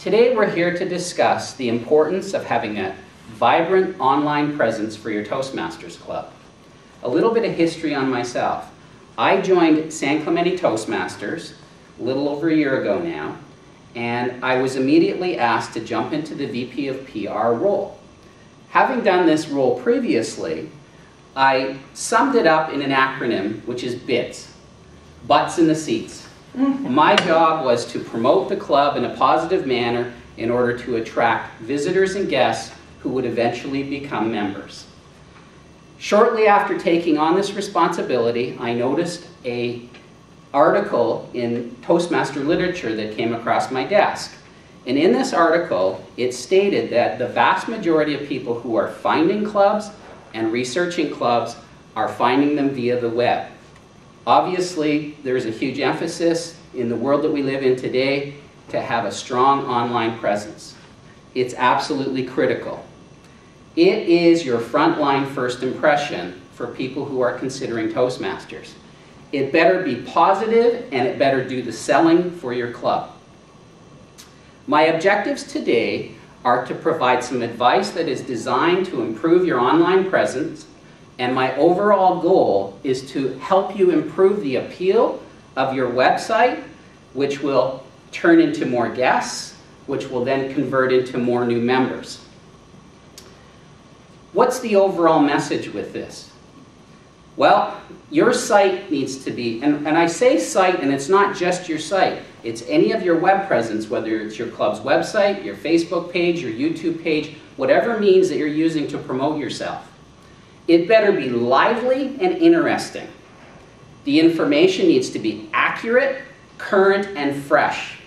Today we're here to discuss the importance of having a vibrant online presence for your Toastmasters Club. A little bit of history on myself. I joined San Clemente Toastmasters a little over a year ago now, and I was immediately asked to jump into the VP of PR role. Having done this role previously, I summed it up in an acronym, which is BITS, butts in the seats. My job was to promote the club in a positive manner in order to attract visitors and guests who would eventually become members. Shortly after taking on this responsibility, I noticed an article in Toastmaster literature that came across my desk. And in this article, it stated that the vast majority of people who are finding clubs and researching clubs are finding them via the web. Obviously, there's a huge emphasis in the world that we live in today to have a strong online presence. It's absolutely critical. It is your frontline first impression for people who are considering Toastmasters. It better be positive and it better do the selling for your club. My objectives today are to provide some advice that is designed to improve your online presence, and my overall goal is to help you improve the appeal of your website, which will turn into more guests, which will then convert into more new members. What's the overall message with this? Well, your site needs to be, and I say site, and it's not just your site. It's any of your web presence, whether it's your club's website, your Facebook page, your YouTube page, whatever means that you're using to promote yourself. It better be lively and interesting. The information needs to be accurate, current, and fresh.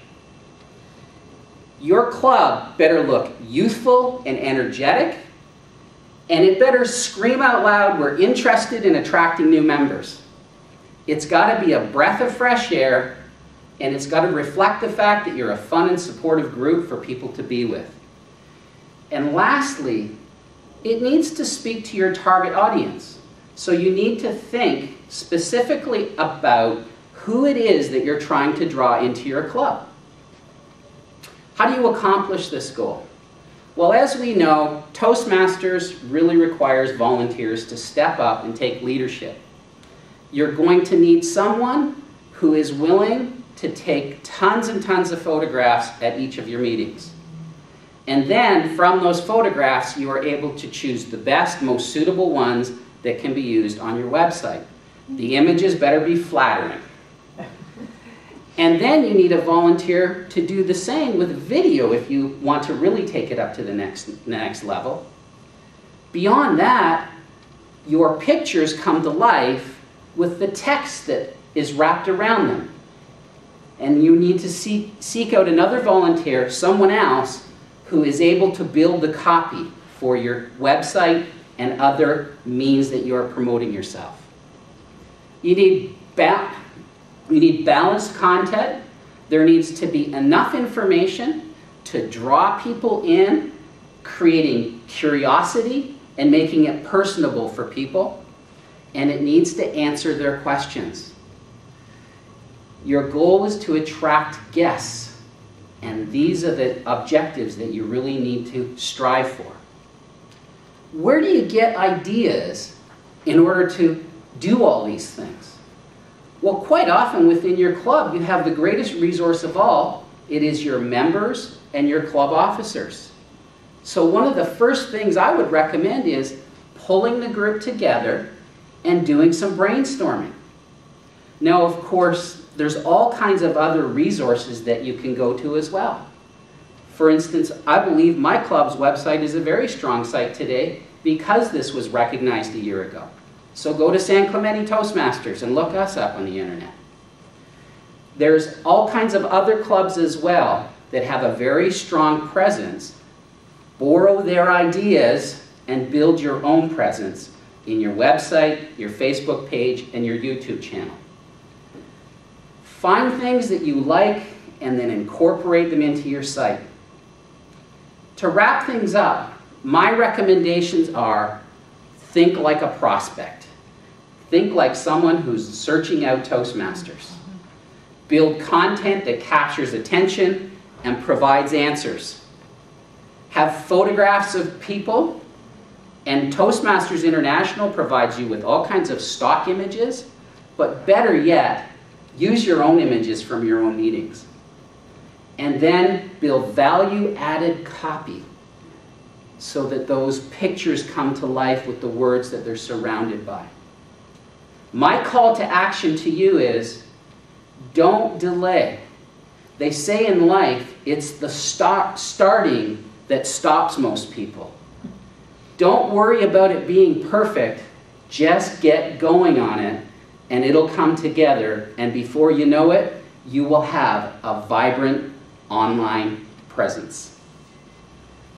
Your club better look youthful and energetic, and it better scream out loud, "We're interested in attracting new members." It's got to be a breath of fresh air, and it's got to reflect the fact that you're a fun and supportive group for people to be with. And lastly, it needs to speak to your target audience. So you need to think specifically about who it is that you're trying to draw into your club. How do you accomplish this goal? Well, as we know, Toastmasters really requires volunteers to step up and take leadership. You're going to need someone who is willing to take tons and tons of photographs at each of your meetings. And then, from those photographs, you are able to choose the best, most suitable ones that can be used on your website. The images better be flattering. And then you need a volunteer to do the same with video if you want to really take it up to the next level. Beyond that, your pictures come to life with the text that is wrapped around them. And you need to seek out another volunteer, someone else, who is able to build the copy for your website and other means that you are promoting yourself. You need balanced content. There needs to be enough information to draw people in, creating curiosity and making it personable for people. And it needs to answer their questions. Your goal is to attract guests. And these are the objectives that you really need to strive for. Where do you get ideas in order to do all these things? Well, quite often within your club, you have the greatest resource of all. It is your members and your club officers. So one of the first things I would recommend is pulling the group together and doing some brainstorming. Now, of course, there's all kinds of other resources that you can go to as well. For instance, I believe my club's website is a very strong site today because this was recognized a year ago. So go to San Clemente Toastmasters and look us up on the internet. There's all kinds of other clubs as well that have a very strong presence. Borrow their ideas and build your own presence in your website, your Facebook page, and your YouTube channel. Find things that you like and then incorporate them into your site. To wrap things up, my recommendations are: think like a prospect. Think like someone who's searching out Toastmasters. Build content that captures attention and provides answers. Have photographs of people, and Toastmasters International provides you with all kinds of stock images, but better yet, use your own images from your own meetings. And then build value-added copy so that those pictures come to life with the words that they're surrounded by. My call to action to you is, don't delay. They say in life, it's the starting that stops most people. Don't worry about it being perfect. Just get going on it, and it'll come together, and before you know it, you will have a vibrant online presence.